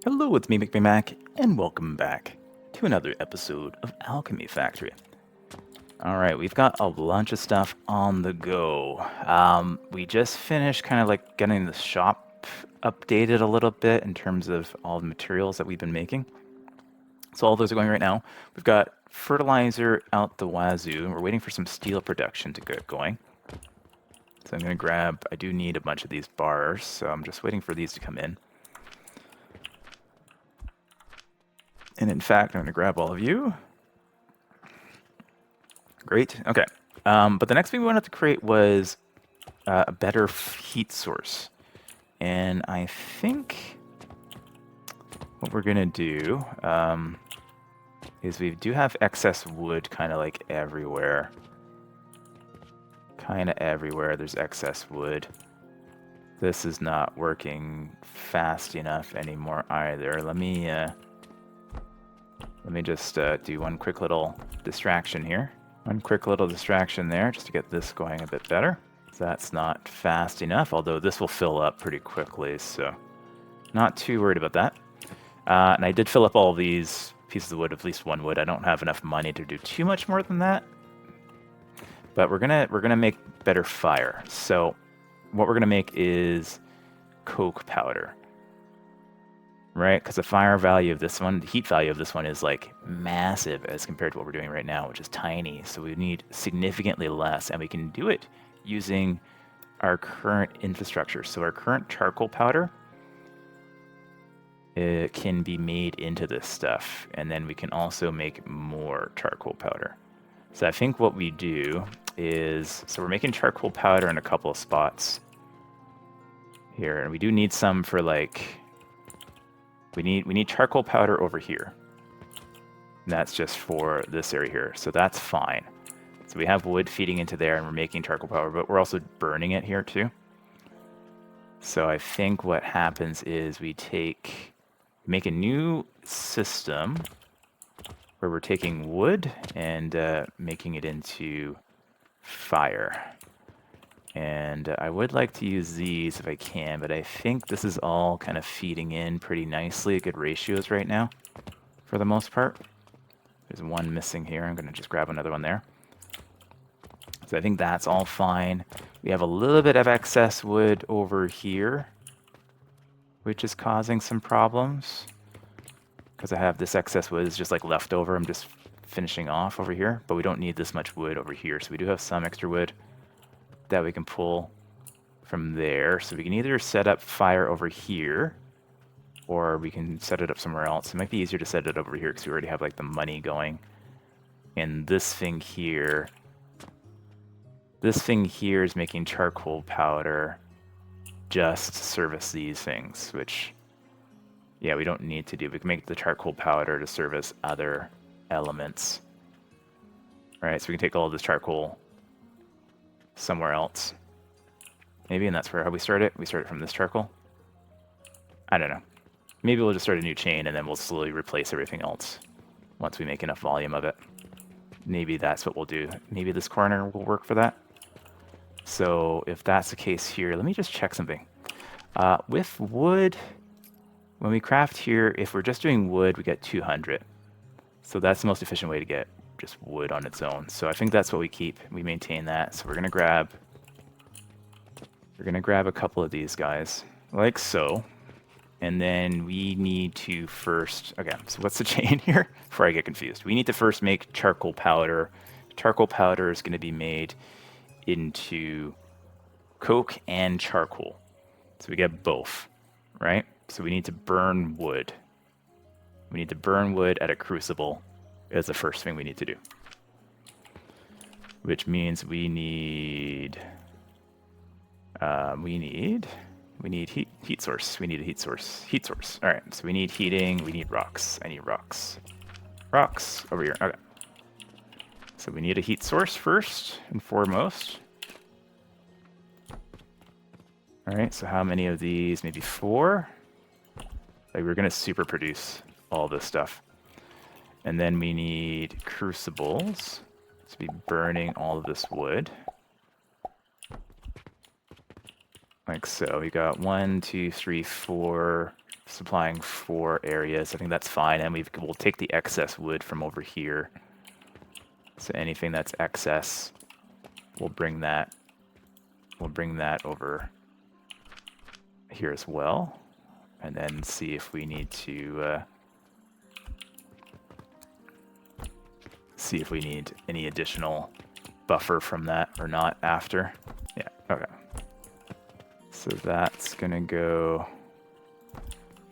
Hello, it's me, Mac, and welcome back to another episode of Alchemy Factory. Alright, we've got a bunch of stuff on the go. We just finished kind of like getting the shop updated a little bit in terms of all the materials that we've been making. So all those are going right now. We've got fertilizer out the wazoo, and we're waiting for some steel production to get going. So I'm going to grab, I do need a bunch of these bars, so I'm just waiting for these to come in. And in fact, I'm going to grab all of you. Great. Okay. But the next thing we wanted to create was a better heat source. And I think what we're going to do is we do have excess wood kind of like everywhere. Kind of everywhere there's excess wood. This is not working fast enough anymore either. Let me just do one quick little distraction here. One quick little distraction there just to get this going a bit better. So that's not fast enough, although this will fill up pretty quickly, so not too worried about that. And I did fill up all these pieces of wood, at least one wood. I don't have enough money to do too much more than that. But we're gonna make better fire. So what we're gonna make is coke powder. Right, because the fire value of this one, the heat value of this one is like massive as compared to what we're doing right now, which is tiny. So we need significantly less, and we can do it using our current infrastructure. So our current charcoal powder, it can be made into this stuff, and then we can also make more charcoal powder. So I think what we do is, so we're making charcoal powder in a couple of spots here, and we do need some for like, we need charcoal powder over here. And that's just for this area here, so that's fine. So we have wood feeding into there, and we're making charcoal powder, but we're also burning it here too. So I think what happens is we make a new system where we're taking wood and making it into fire. And I would like to use these if I can, but I think this is all kind of feeding in pretty nicely, good ratios right now, for the most part. There's one missing here. I'm going to just grab another one there. So I think that's all fine. We have a little bit of excess wood over here, which is causing some problems. Because I have this excess wood is just like leftover. I'm just finishing off over here, but we don't need this much wood over here. So we do have some extra wood that we can pull from there. So we can either set up fire over here, or we can set it up somewhere else. It might be easier to set it over here because we already have like the money going. And this thing here is making charcoal powder just to service these things, which, yeah, we don't need to do. We can make the charcoal powder to service other elements. All right, so we can take all of this charcoal somewhere else. Maybe, and that's where how we start it. We start it from this charcoal. I don't know. Maybe we'll just start a new chain and then we'll slowly replace everything else once we make enough volume of it. Maybe that's what we'll do. Maybe this corner will work for that. So if that's the case here, let me just check something. With wood, when we craft here, if we're just doing wood, we get 200. So that's the most efficient way to get just wood on its own. So I think that's what we keep. We maintain that. So we're gonna grab a couple of these guys, like so. And then we need to first, okay, so what's the chain here? Before I get confused. We need to first make charcoal powder. Charcoal powder is gonna be made into coke and charcoal. So we get both, right? So we need to burn wood. We need to burn wood at a crucible is the first thing we need to do. Which means we need heat source. We need a heat source. Heat source. All right, so we need heating, we need rocks. I need rocks. Rocks over here. Okay. So we need a heat source first and foremost. All right, so how many of these? Maybe 4? Like we're gonna super produce all this stuff. And then we need crucibles to be burning all of this wood. Like so. We got 1, 2, 3, 4, supplying 4 areas. I think that's fine, and we'll take the excess wood from over here. So anything that's excess, we'll bring that over here as well, and then see if we need to see if we need any additional buffer from that or not after. Yeah, okay. So that's gonna go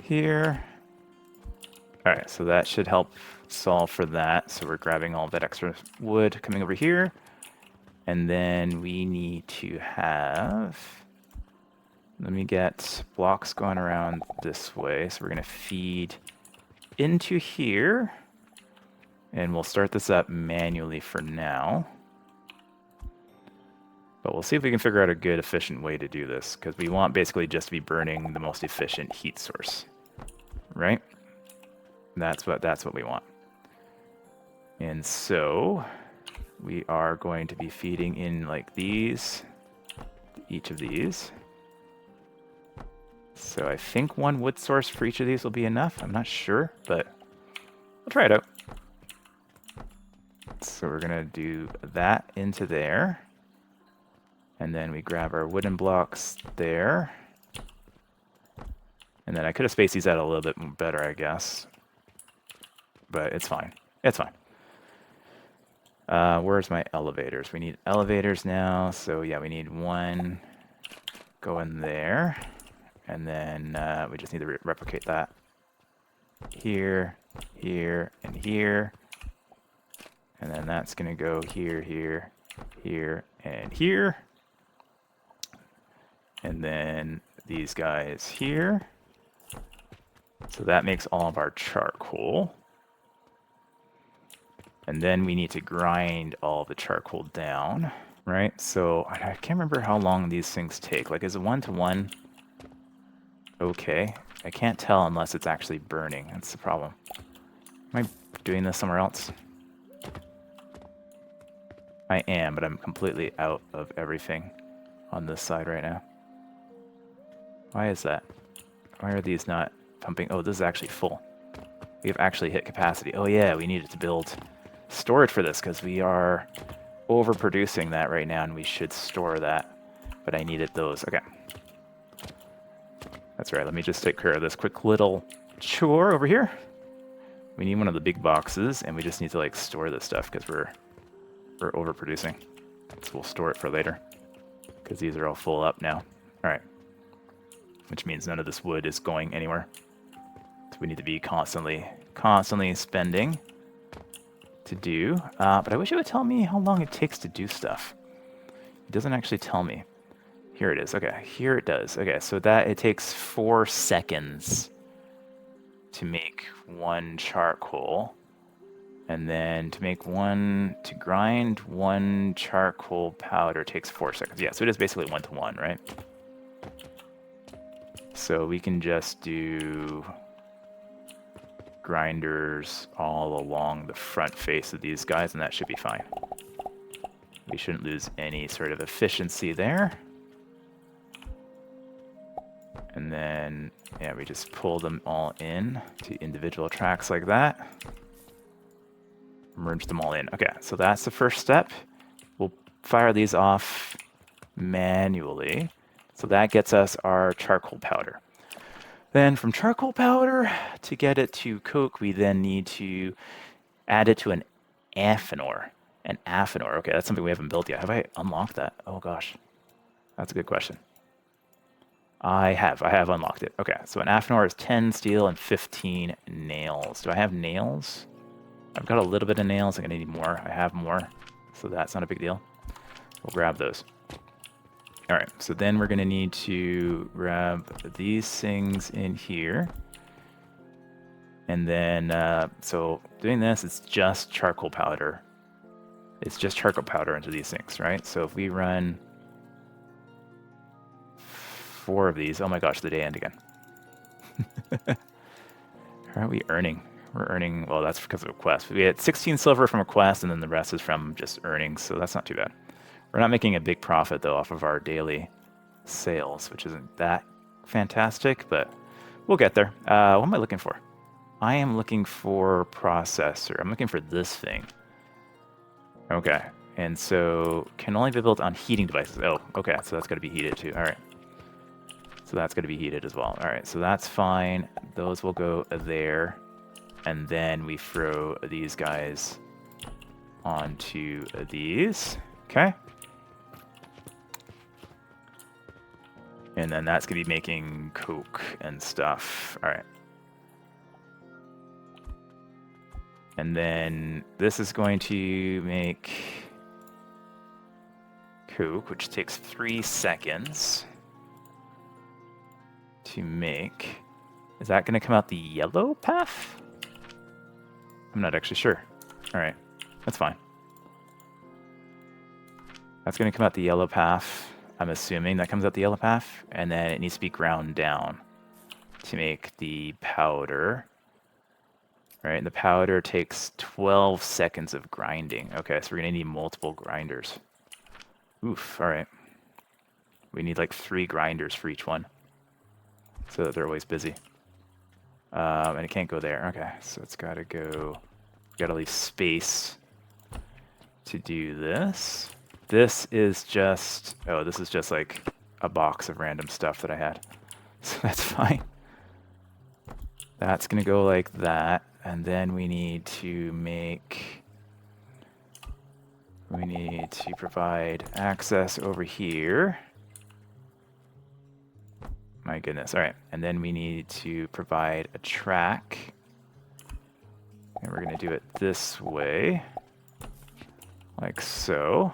here. All right, so that should help solve for that. So we're grabbing all that extra wood coming over here. And then we need to have, let me get blocks going around this way. So we're gonna feed into here. And we'll start this up manually for now. But we'll see if we can figure out a good, efficient way to do this, because we want basically just to be burning the most efficient heat source, right? That's what we want. And so we are going to be feeding in like these, each of these. So I think 1 wood source for each of these will be enough. I'm not sure, but we'll try it out. So we're gonna do that into there. And then we grab our wooden blocks there. And then I could have spaced these out a little bit better, I guess. But it's fine. It's fine. Where's my elevators? We need elevators now. So yeah, we need 1 going there. And then we just need to replicate that here, here, and here. And then that's going to go here, here, here, and here. And then these guys here. So that makes all of our charcoal. And then we need to grind all the charcoal down, right? So I can't remember how long these things take. Like, is it 1-to-1? Okay. I can't tell unless it's actually burning. That's the problem. Am I doing this somewhere else? I am, but I'm completely out of everything on this side right now. Why is that? Why are these not pumping? Oh, this is actually full. We've actually hit capacity. Oh yeah, we needed to build storage for this because we are overproducing that right now, and we should store that. But I needed those. Okay. That's right. Let me just take care of this quick little chore over here. We need one of the big boxes, and we just need to like store this stuff because we're overproducing. So we'll store it for later because these are all full up now. All right. Which means none of this wood is going anywhere. So we need to be constantly spending to do. But I wish it would tell me how long it takes to do stuff. It doesn't actually tell me. Here it is. Okay, here it does. Okay, so that it takes 4 seconds to make 1 charcoal. And then to grind 1 charcoal powder takes 4 seconds. Yeah, so it is basically 1-to-1, right? So we can just do grinders all along the front face of these guys, and that should be fine. We shouldn't lose any sort of efficiency there. And then, yeah, we just pull them all in to individual tracks like that. Merge them all in. Okay, so that's the first step. We'll fire these off manually. So that gets us our charcoal powder. Then from charcoal powder, to get it to coke, we then need to add it to an aphanor. An aphanor. Okay, that's something we haven't built yet. Have I unlocked that? Oh gosh, that's a good question. I have unlocked it. Okay, so an aphanor is 10 steel and 15 nails. Do I have nails? I've got a little bit of nails. I'm gonna need more. I have more, so that's not a big deal. We'll grab those. All right, so then we're gonna need to grab these things in here. And then, so doing this, it's just charcoal powder. It's just charcoal powder into these things, right? So if we run 4 of these, oh my gosh, the day end again. How are we earning? We're earning, well, that's because of a quest. We had 16 silver from a quest, and then the rest is from just earnings, so that's not too bad. We're not making a big profit, though, off of our daily sales, which isn't that fantastic, but We'll get there. What am I looking for? I am looking for processor. I'm looking for this thing. Okay. And so can only be built on heating devices. Oh, okay. So that's got to be heated too. All right. So that's going to be heated as well. All right. So that's fine. Those will go there. And then we throw these guys onto these. Okay. And then that's going to be making coke and stuff. All right. And then this is going to make coke, which takes 3 seconds to make. Is that going to come out the yellow path? I'm not actually sure. All right. That's fine. That's going to come out the yellow path. I'm assuming that comes out the yellow path, and then it needs to be ground down to make the powder. All right, the powder takes 12 seconds of grinding. Okay, so we're going to need multiple grinders. Oof, all right. We need like 3 grinders for each one so that they're always busy. And it can't go there. Okay, so it's got to go... Got to leave space to do this. This is just... Oh, this is just like a box of random stuff that I had. So that's fine. That's going to go like that. And then we need to make... We need to provide access over here. My goodness. All right. And then we need to provide a track. And we're going to do it this way. Like so.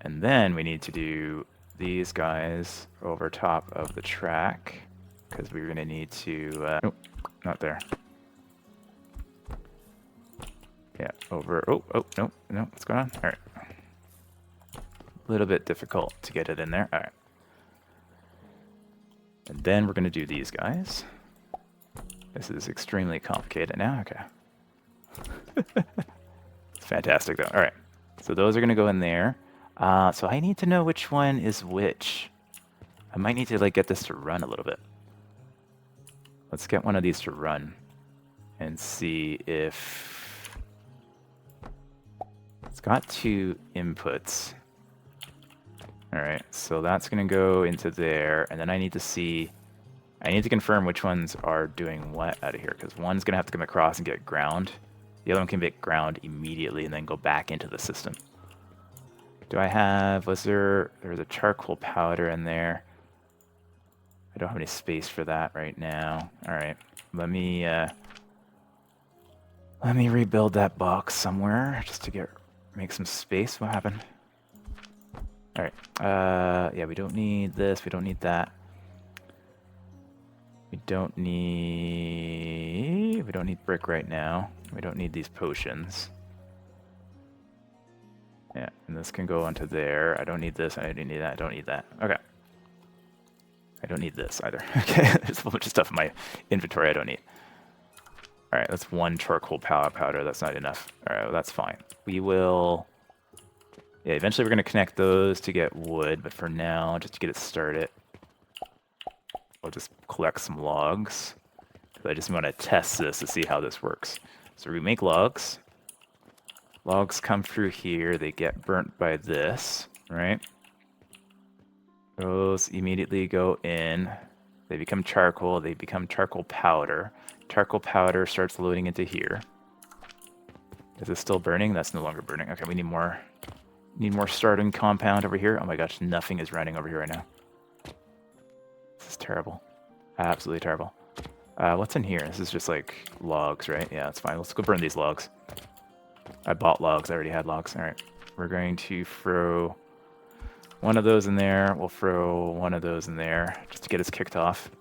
And then we need to do these guys over top of the track. Because we're going to need to... nope, not there. Yeah, over... Oh, no, what's going on? All right. A little bit difficult to get it in there. All right. And then we're going to do these guys. This is extremely complicated now. Okay. It's fantastic, though. All right. So those are going to go in there. So I need to know which one is which. I might need to like get this to run a little bit. Let's get one of these to run and see if... It's got 2 inputs. All right, so that's going to go into there, and then I need to see... I need to confirm which ones are doing what out of here, because one's going to have to come across and get ground. The other one can get ground immediately and then go back into the system. Do I have... There's a charcoal powder in there. I don't have any space for that right now. All right, let me rebuild that box somewhere just to make some space. What happened? All right. Yeah, we don't need this. We don't need that. We don't need brick right now. We don't need these potions. Yeah, and this can go onto there. I don't need this. I don't need that. I don't need that. Okay. I don't need this either. Okay, there's a whole bunch of stuff in my inventory I don't need. All right, that's 1 charcoal powder. That's not enough. All right, well, that's fine. We will... Yeah, eventually we're going to connect those to get wood, but for now, just to get it started, we'll just collect some logs. I just want to test this to see how this works. So we make logs. Logs come through here. They get burnt by this, right? Those immediately go in. They become charcoal. They become charcoal powder. Charcoal powder starts loading into here. Is it still burning? That's no longer burning. Okay, we need more. Need more starting compound over here. Oh my gosh, nothing is running over here right now. This is terrible. Absolutely terrible. What's in here? This is just like logs, right? Yeah, that's fine. Let's go burn these logs. I bought logs. I already had logs. All right. We're going to throw one of those in there. We'll throw one of those in there just to get us kicked off.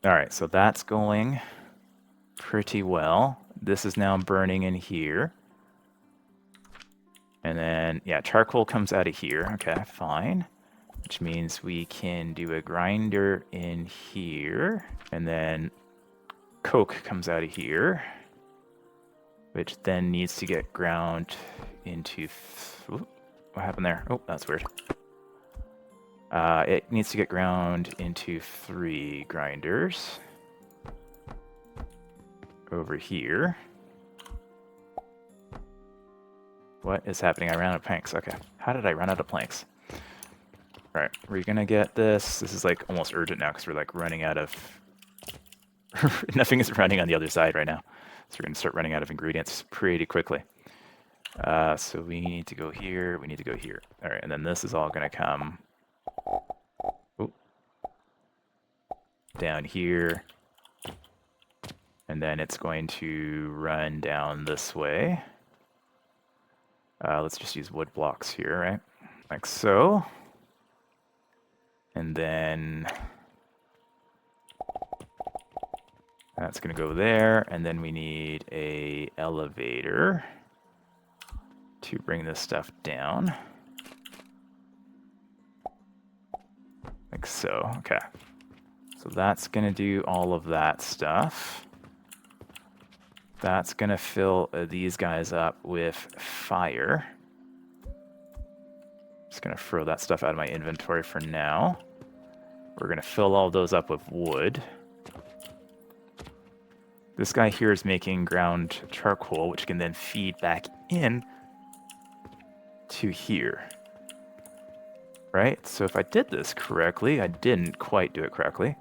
All right, so that's going pretty well. This is now burning in here. And then, yeah, charcoal comes out of here. Okay, fine. Which means we can do a grinder in here. And then coke comes out of here. Which then needs to get ground into... What happened there? Oh, that's weird. It needs to get ground into 3 grinders. Over here. What is happening? I ran out of planks. Okay. How did I run out of planks? Alright, we're gonna get this. This is like almost urgent now because we're like running out of... Nothing is running on the other side right now. So we're gonna start running out of ingredients pretty quickly. So we need to go here, we need to go here. Alright, and then this is all gonna come down here. And then it's going to run down this way. Let's just use wood blocks here, right? Like so. And then that's going to go there. And then we need an elevator to bring this stuff down. Like so. Okay. So that's going to do all of that stuff. That's going to fill these guys up with fire. Just going to throw that stuff out of my inventory for now. We're going to fill all those up with wood. This guy here is making ground charcoal, which can then feed back in to here. Right? So if I did this correctly, I didn't quite do it correctly.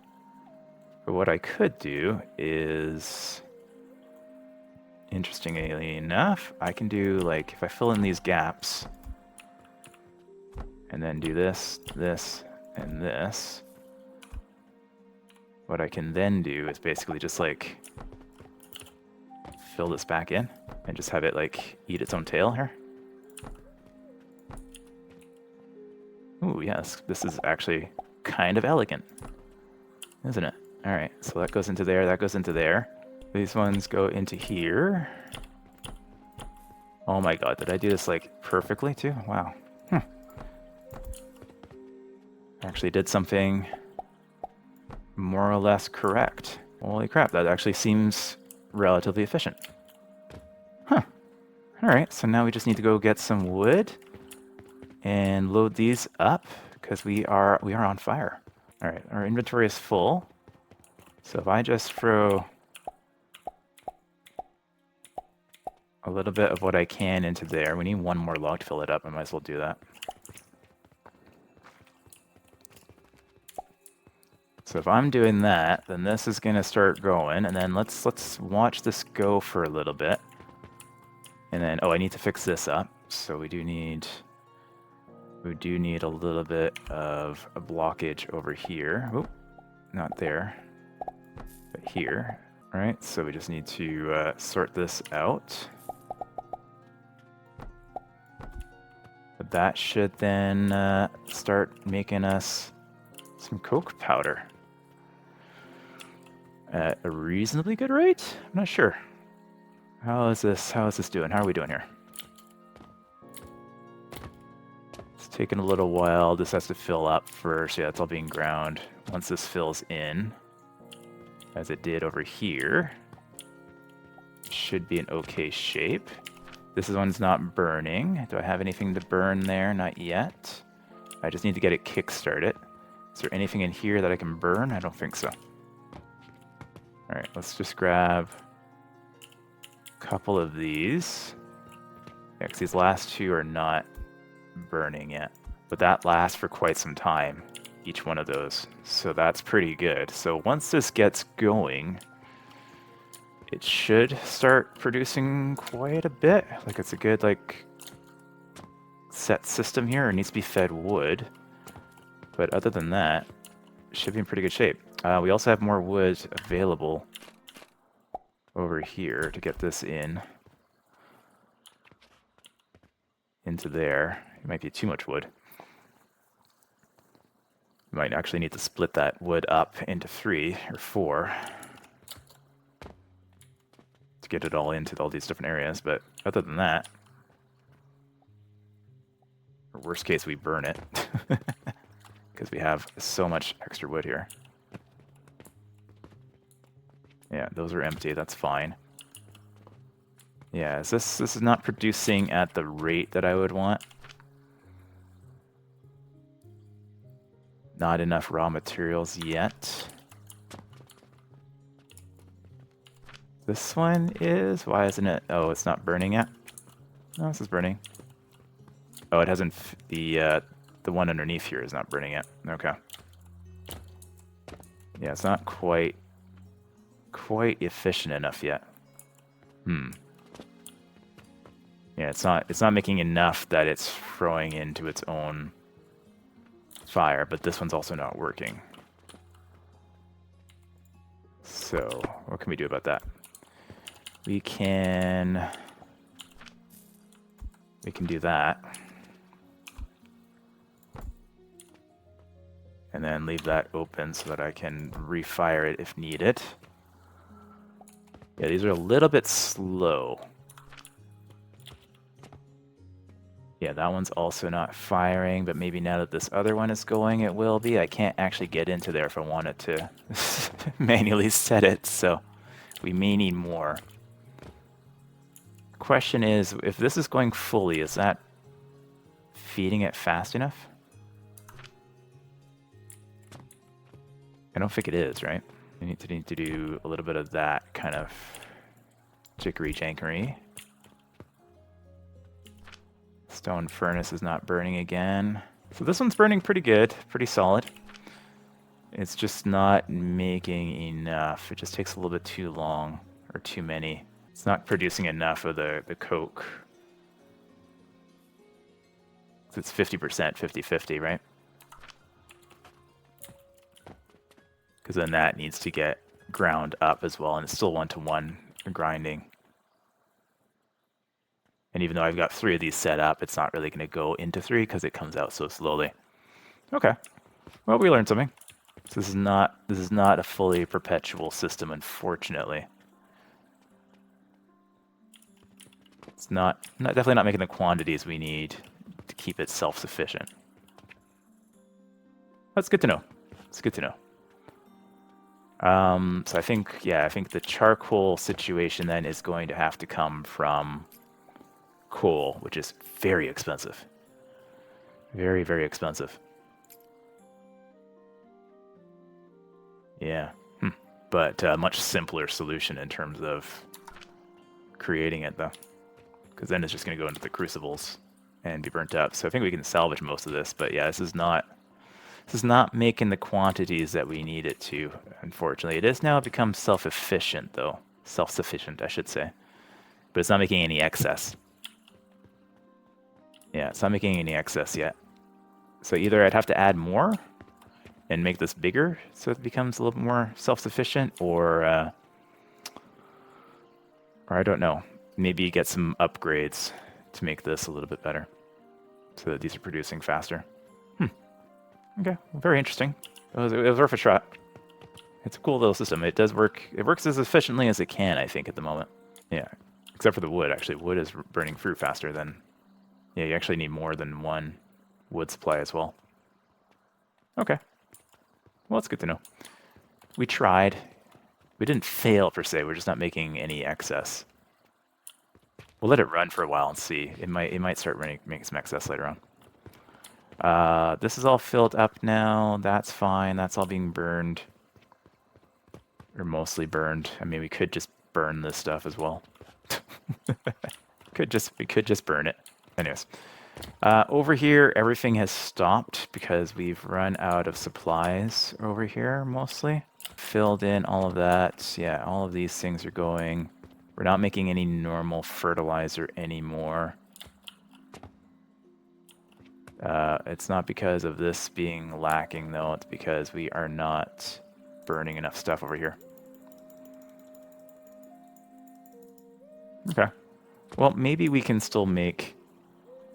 But what I could do is... Interestingly enough, I can do, like, if I fill in these gaps, and then do this, this, and this, what I can then do is basically just, like, fill this back in, and just have it, like, eat its own tail here. Ooh, yes, this is actually kind of elegant, isn't it? Alright, so that goes into there, that goes into there. These ones go into here. Oh my god, did I do this like perfectly too? Wow. Actually did something more or less correct. Holy crap, that actually seems relatively efficient. Huh. Alright, so now we just need to go get some wood and load these up because we are on fire. Alright, our inventory is full. So if I just throw a little bit of what I can into there. We need one more log to fill it up. I might as well do that. So if I'm doing that, then this is going to start going. And then let's watch this go for a little bit. And then, oh, I need to fix this up. So we do need a little bit of a blockage over here. Oh, not there, but here. All right, so we just need to sort this out. But that should then start making us some coke powder at a reasonably good rate. I'm not sure. How is this doing? How are we doing here? It's taking a little while. This has to fill up first. Yeah, it's all being ground. Once this fills in, as it did over here, it should be an okay shape. This one's not burning. Do I have anything to burn there? Not yet. I just need to get it kick-started. Is there anything in here that I can burn? I don't think so. Alright, let's just grab a couple of these. Yeah, because these last two are not burning yet. But that lasts for quite some time, each one of those. So that's pretty good. So once this gets going, it should start producing quite a bit. Like, it's a good, like, set system here. It needs to be fed wood. But other than that, it should be in pretty good shape. We also have more wood available over here to get this into there. It might be too much wood. You might actually need to split that wood up into 3 or 4 to get it all into all these different areas. But other than that, or worst case, we burn it because we have so much extra wood here. Yeah, those are empty. That's fine. Yeah, this is not producing at the rate that I would want. Not enough raw materials yet. This one is? Why isn't it? Oh, it's not burning yet? No, this is burning. Oh, it hasn't... The one underneath here is not burning yet. Okay. Yeah, it's not quite efficient enough yet. Yeah, it's not making enough that it's throwing into its own fire, but this one's also not working. So, what can we do about that? We can do that. And then leave that open so that I can refire it if needed. Yeah, these are a little bit slow. Yeah, that one's also not firing, but maybe now that this other one is going, it will be. I can't actually get into there if I wanted to manually set it, so we may need more. Question is, if this is going fully, is that feeding it fast enough? I don't think it is, right? We need to do a little bit of that kind of jickery-jankery. Stone furnace is not burning again. So this one's burning pretty good, pretty solid. It's just not making enough. It just takes a little bit too long, or too many. It's not producing enough of the coke. It's 50%, 50-50, right? Because then that needs to get ground up as well, and it's still 1-to-1 grinding. And even though I've got 3 of these set up, it's not really going to go into 3 because it comes out so slowly. Okay. Well, we learned something. This is not a fully perpetual system, unfortunately. It's definitely not making the quantities we need to keep it self-sufficient. That's good to know. It's good to know. So I think the charcoal situation then is going to have to come from coal, which is very expensive. Very, very expensive. Yeah. But a much simpler solution in terms of creating it, though. Because then it's just going to go into the crucibles and be burnt up. So I think we can salvage most of this, but yeah, this is not making the quantities that we need it to, unfortunately. It has now become self-efficient, though. Self-sufficient, I should say. But it's not making any excess. Yeah, it's not making any excess yet. So either I'd have to add more and make this bigger so it becomes a little bit more self-sufficient, or I don't know. Maybe get some upgrades to make this a little bit better so that these are producing faster. Okay, very interesting. It was worth a shot. It's a cool little system. It does work. It works as efficiently as it can, I think, at the moment. Yeah, except for the wood. Actually, wood is burning through faster than... Yeah, you actually need more than one wood supply as well. Okay. Well, it's good to know. We tried. We didn't fail, per se. We're just not making any excess. We'll let it run for a while and see. It might start making some excess later on. This is all filled up now. That's fine. That's all being burned. Or mostly burned. I mean, we could just burn this stuff as well. We could just burn it. Anyways. Over here, everything has stopped because we've run out of supplies over here, mostly. Filled in all of that. Yeah, all of these things are going. We're not making any normal fertilizer anymore. It's not because of this being lacking, though. It's because we are not burning enough stuff over here. Okay. Well, maybe we can still make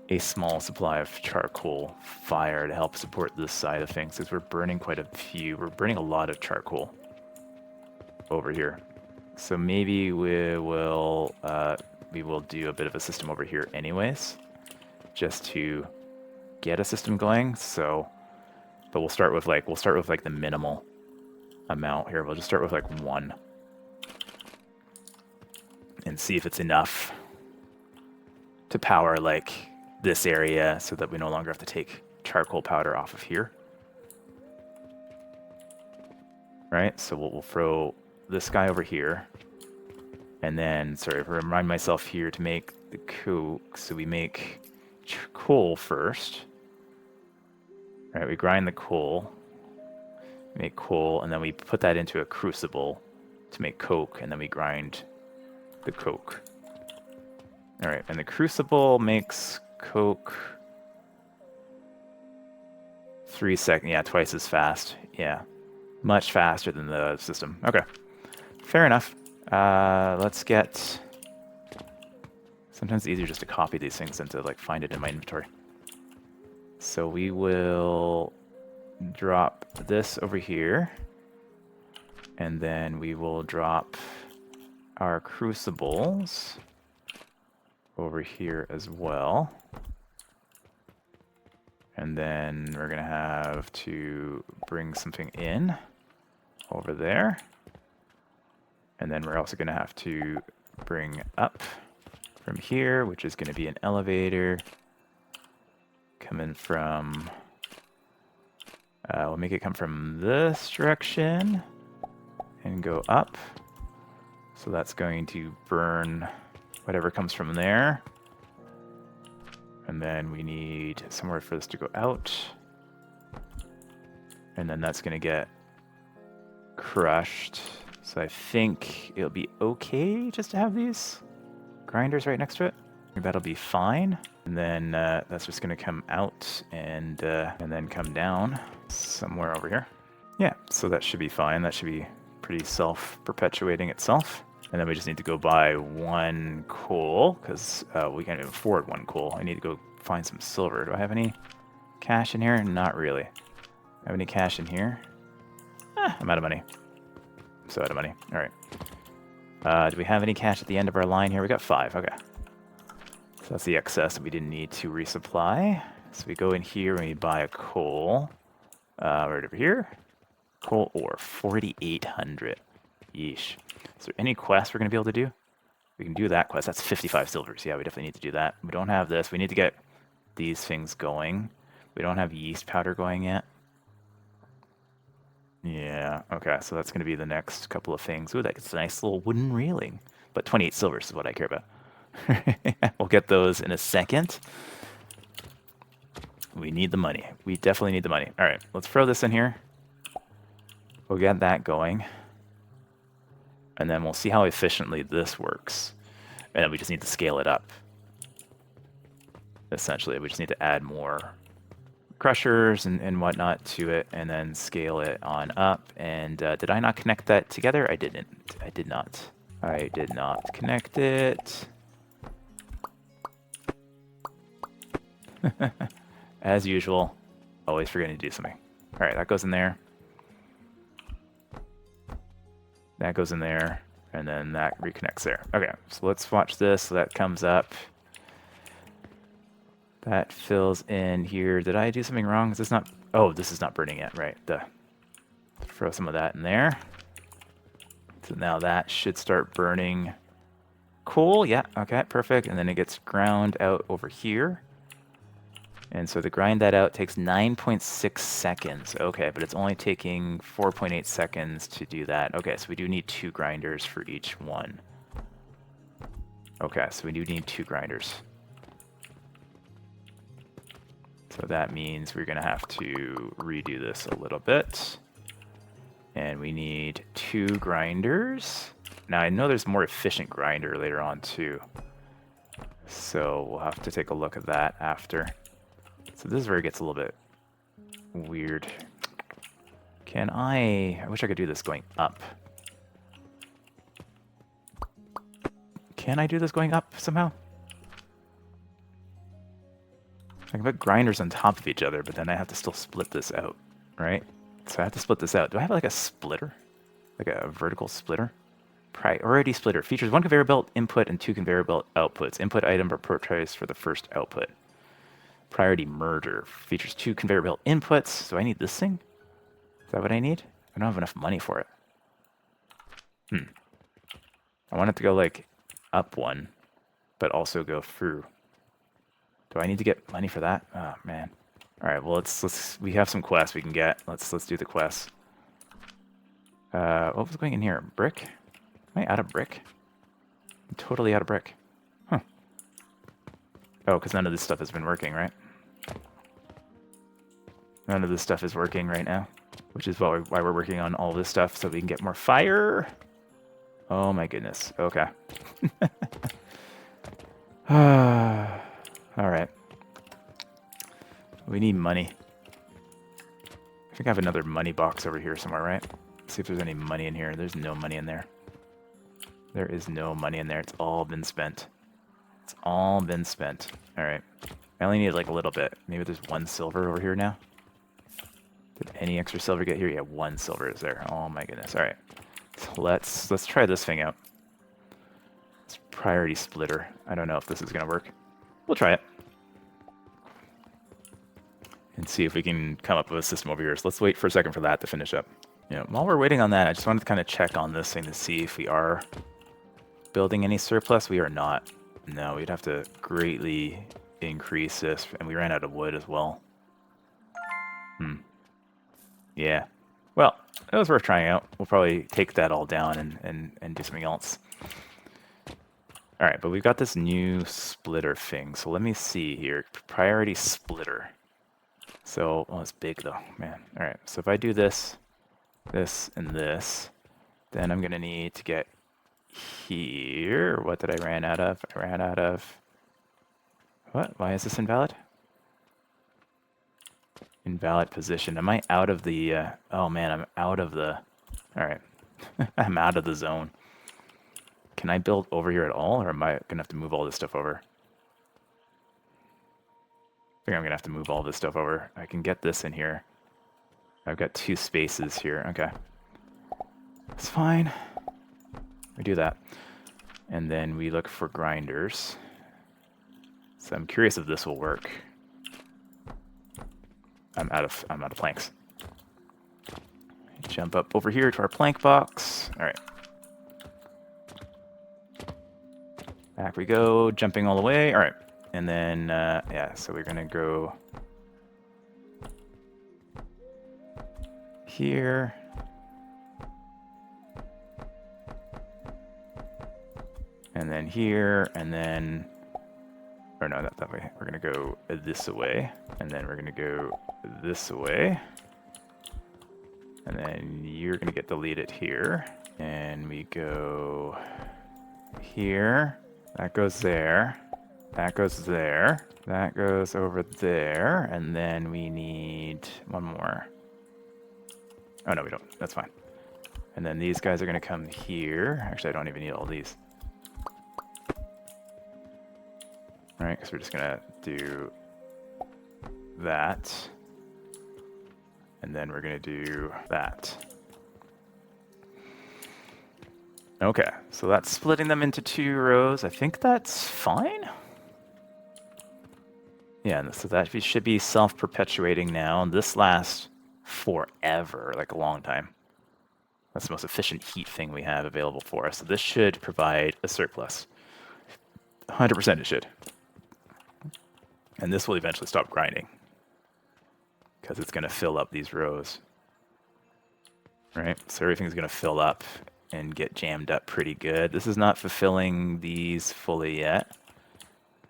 a small supply of charcoal fire to help support this side of things, because we're burning quite a few. We're burning a lot of charcoal over here. So maybe we will do a bit of a system over here anyways, just to get a system going. So, but we'll start with like the minimal amount here. We'll just start with like 1 and see if it's enough to power like this area so that we no longer have to take charcoal powder off of here. right? So we'll throw this guy over here. And then, sorry, remind myself here to make the coke. So we make coal first. Right, we grind the coal, make coal, and then we put that into a crucible to make coke, and then we grind the coke. All right, and the crucible makes coke 3 seconds. Yeah, twice as fast. Yeah, much faster than the system. Okay, fair enough. Let's get... Sometimes it's easier just to copy these things than to like find it in my inventory. So we will drop this over here, and then we will drop our crucibles over here as well. And then we're gonna have to bring something in over there. And then we're also gonna have to bring up from here, which is gonna be an elevator coming from, we'll make it come from this direction and go up. So that's going to burn whatever comes from there. And then we need somewhere for this to go out. And then that's going to get crushed. So I think it'll be okay just to have these grinders right next to it. That'll be fine. And then that's just going to come out and then come down somewhere over here. Yeah, so that should be fine. That should be pretty self-perpetuating itself. And then we just need to go buy 1 coal, because we can't even afford 1 coal. I need to go find some silver. Do I have any cash in here? Not really. Have any cash in here? I'm out of money. I'm so out of money. All right. Do we have any cash at the end of our line here? We got 5. Okay. So that's the excess that we didn't need to resupply. So we go in here and we buy a coal. Right over here. Coal ore, 4,800. Yeesh. Is there any quest we're going to be able to do? We can do that quest. That's 55 silvers. Yeah, we definitely need to do that. We don't have this. We need to get these things going. We don't have yeast powder going yet. Yeah, okay. So that's going to be the next couple of things. Ooh, that's a nice little wooden railing. But 28 silvers is what I care about. We'll get those in a second. We need the money. We definitely need the money. All right, let's throw this in here. We'll get that going. And then we'll see how efficiently this works. And then we just need to scale it up. Essentially, we just need to add more crushers and whatnot to it, and then scale it on up. And did I not connect that together? I didn't. I did not. I did not connect it. As usual, always forgetting to do something. All right, that goes in there. That goes in there, and then that reconnects there. Okay, so let's watch this. So that comes up. That fills in here. Did I do something wrong? Is this not... Oh, this is not burning yet, right. Throw some of that in there. So now that should start burning. Cool, yeah, okay, perfect. And then it gets ground out over here. And so to grind that out takes 9.6 seconds. Okay, but it's only taking 4.8 seconds to do that. Okay, so we do need 2 grinders for each one. Okay, so we do need 2 grinders. So that means we're going to have to redo this a little bit. And we need 2 grinders. Now, I know there's a more efficient grinder later on, too. So we'll have to take a look at that after. So this is where it gets a little bit weird. I wish I could do this going up. Can I do this going up somehow? I can put grinders on top of each other, but then I have to still split this out, right? So I have to split this out. Do I have like a splitter? Like a vertical splitter? Priority splitter. Features 1 conveyor belt input and 2 conveyor belt outputs. Input item are prioritized for the first output. Priority merger. Features 2 conveyor belt inputs. So I need this thing? Is that what I need? I don't have enough money for it. I want it to go like up 1, but also go through. Do I need to get money for that? Oh man. All right. Well, let's we have some quests we can get. Let's do the quests. What was going in here? Brick? Am I out of brick? I'm totally out of brick. Huh. Oh, because none of this stuff has been working, right? None of this stuff is working right now, which is why we're working on all this stuff so we can get more fire. Oh my goodness. Okay. All right. We need money. I think I have another money box over here somewhere, right? Let's see if there's any money in here. There's no money in there. There is no money in there. It's all been spent. It's all been spent. All right. I only need like a little bit. Maybe there's 1 silver over here now. Did any extra silver get here? Yeah, 1 silver is there. Oh my goodness. All right. So let's try this thing out. It's priority splitter. I don't know if this is going to work. We'll try it. And see if we can come up with a system over here. So let's wait for a second for that to finish up. While we're waiting on that, I just wanted to kind of check on this thing to see if we are building any surplus. We are not. No, we'd have to greatly increase this, and we ran out of wood as well. Yeah. Well, it was worth trying out. We'll probably take that all down and do something else. All right, but we've got this new splitter thing. So let me see here. Priority splitter. So, oh, it's big though, man. All right, so if I do this, this, and this, then I'm going to need to get here. What did I ran out of? I ran out of... What? Why is this invalid? Invalid position. Am I out of the... oh man, I'm out of the... All right. I'm out of the zone. Can I build over here at all, or am I going to have to move all this stuff over? I think I'm going to have to move all this stuff over. I can get this in here. I've got 2 spaces here. Okay. That's fine. We do that. And then we look for grinders. So I'm curious if this will work. I'm out of planks. Jump up over here to our plank box. All right. Back we go, jumping all the way. All right. And then, yeah, so we're going to go here. And then here, and then, or no, not that way. We're going to go this way, and then we're going to go this way. And then you're going to get deleted here. And we go here. That goes there. That goes there. That goes over there. And then we need 1 more. Oh, no, we don't. That's fine. And then these guys are going to come here. Actually, I don't even need all these. All right, because we're just going to do that. And then we're going to do that. Okay, so that's splitting them into 2 rows. I think that's fine. Yeah, so that should be self-perpetuating now. This lasts forever, like a long time. That's the most efficient heat thing we have available for us. So this should provide a surplus. 100% it should. And this will eventually stop grinding, because it's going to fill up these rows. Right? So everything's going to fill up and get jammed up pretty good. This is not fulfilling these fully yet.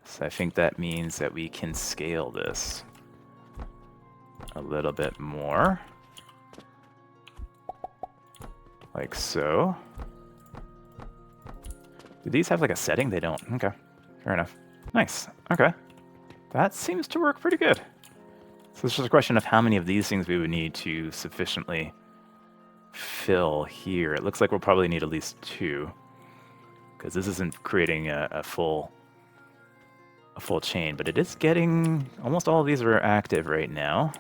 So I think that means that we can scale this a little bit more. Like so. Do these have like a setting? They don't. Okay. Fair enough. Nice. Okay. That seems to work pretty good. So it's just a question of how many of these things we would need to sufficiently fill here. It looks like we'll probably need at least 2, because this isn't creating a full chain, but it is getting... Almost all of these are active right now.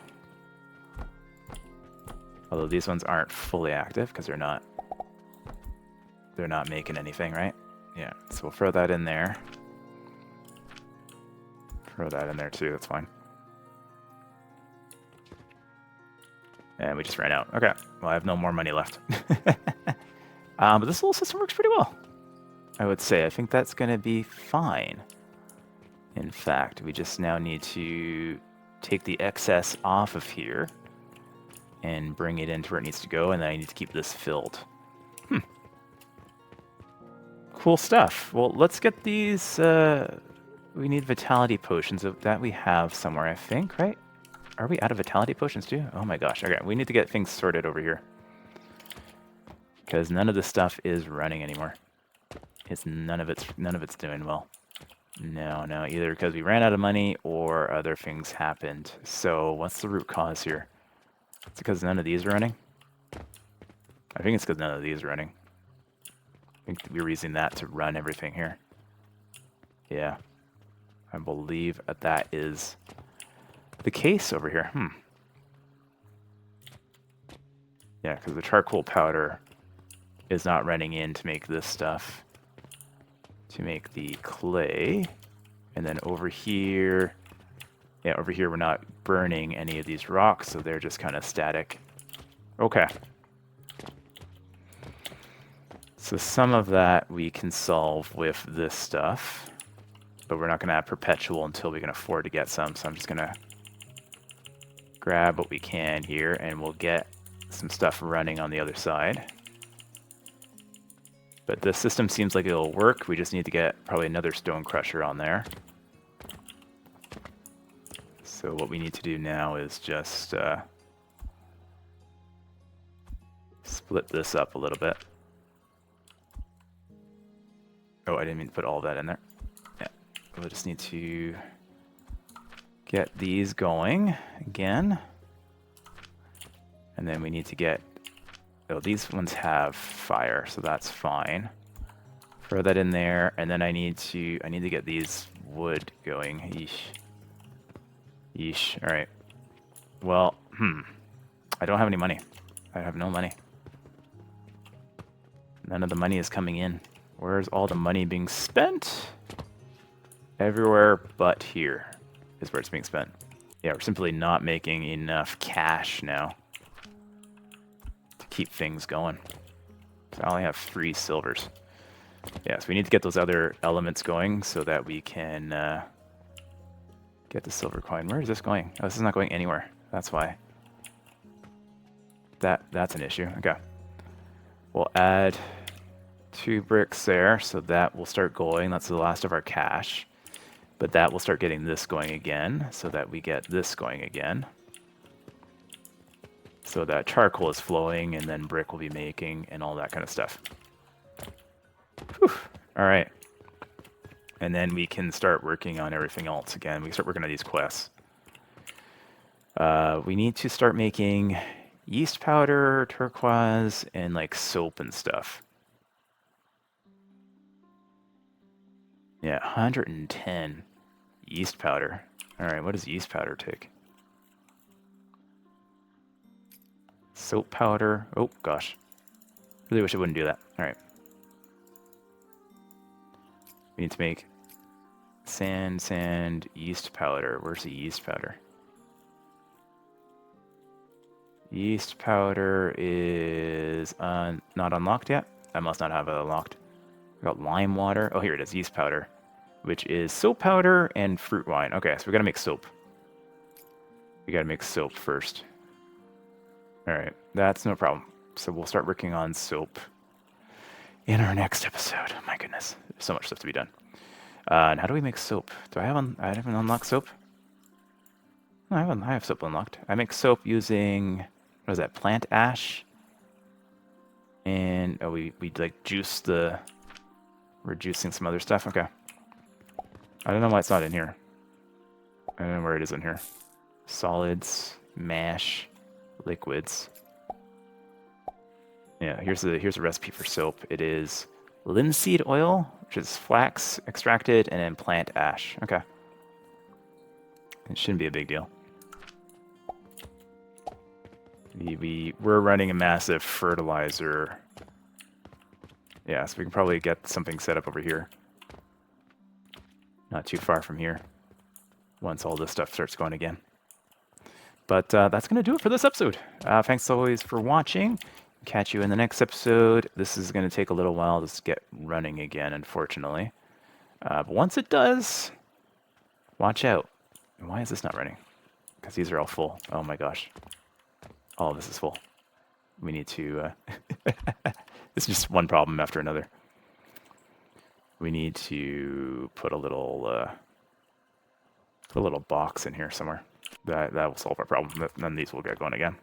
Although these ones aren't fully active because they're not making anything, right? Yeah, so we'll throw that in there. Throw that in there too, that's fine. And we just ran out. Okay, well, I have no more money left. But this little system works pretty well, I would say. I think that's going to be fine. In fact, we just now need to take the excess off of here and bring it into where it needs to go, and then I need to keep this filled. Cool stuff. Well, let's get these. We need vitality potions that we have somewhere, I think, right? Are we out of vitality potions too? Oh my gosh. Okay, we need to get things sorted over here. Because none of this stuff is running anymore. None of it's doing well. No, either because we ran out of money or other things happened. So what's the root cause here? It's because none of these are running? I think it's because none of these are running. I think we were using that to run everything here. Yeah. I believe that is the case over here. Yeah, because the charcoal powder is not running in to make this stuff. To make the clay. And then over here... Yeah, over here we're not burning any of these rocks, so they're just kind of static. Okay. So some of that we can solve with this stuff. But we're not going to have perpetual until we can afford to get some. So I'm just going to grab what we can here, and we'll get some stuff running on the other side. But this system seems like it'll work. We just need to get probably another stone crusher on there. So what we need to do now is just split this up a little bit. Oh, I didn't mean to put all that in there. Yeah, we'll just need to get these going again. And then we need to get... Oh, these ones have fire, so that's fine. Throw that in there, and then I need to get these wood going. Yeesh. All right. Well, I don't have any money. I have no money. None of the money is coming in. Where's all the money being spent? Everywhere but here is where it's being spent. Yeah, we're simply not making enough cash now to keep things going. So I only have 3 silvers. Yeah, so we need to get those other elements going so that we can get the silver coin. Where is this going? Oh, this is not going anywhere. That's why. That's an issue. Okay. We'll add 2 bricks there, so that will start going. That's the last of our cash. But that will start getting this going again, so that we get this going again. So that charcoal is flowing, and then brick will be making, and all that kind of stuff. Whew. All right. And then we can start working on everything else again. We can start working on these quests. We need to start making yeast powder, turquoise, and like soap and stuff. Yeah, 110 yeast powder. All right, what does yeast powder take? Soap powder. Oh, gosh. Really wish I wouldn't do that. All right. We need to make sand, yeast powder. Where's the yeast powder? Yeast powder is not unlocked yet. I must not have it unlocked. We got lime water. Oh, here it is, yeast powder, which is soap powder and fruit wine. Okay, so we gotta make soap. We gotta make soap first. All right, that's no problem. So we'll start working on soap in our next episode. Oh my goodness, there's so much stuff to be done. And how do we make soap? I haven't unlocked soap? No, I have soap unlocked. I make soap using, what is that, plant ash? And, oh, we like juice the, we're juicing some other stuff? Okay. I don't know why it's not in here. I don't know where it is in here. Solids, mash, liquids. Yeah, here's a recipe for soap. It is linseed oil, which is flax extracted, and then plant ash. Okay. It shouldn't be a big deal. We're running a massive fertilizer. Yeah, so we can probably get something set up over here. Not too far from here. Once all this stuff starts going again. But that's going to do it for this episode. Thanks always for watching. Catch you in the next episode. This is going to take a little while to get running again, unfortunately. But once it does, watch out. Why is this not running? Because these are all full. Oh my gosh. all of this is full. We need to... it's just one problem after another. We need to put a little box in here somewhere. That will solve our problem. Then these will get going again.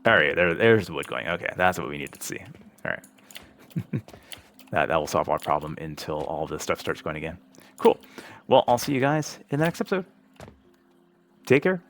All right, there's wood going. Okay, that's what we needed to see. All right. that will solve our problem until all this stuff starts going again. Cool. Well, I'll see you guys in the next episode. Take care.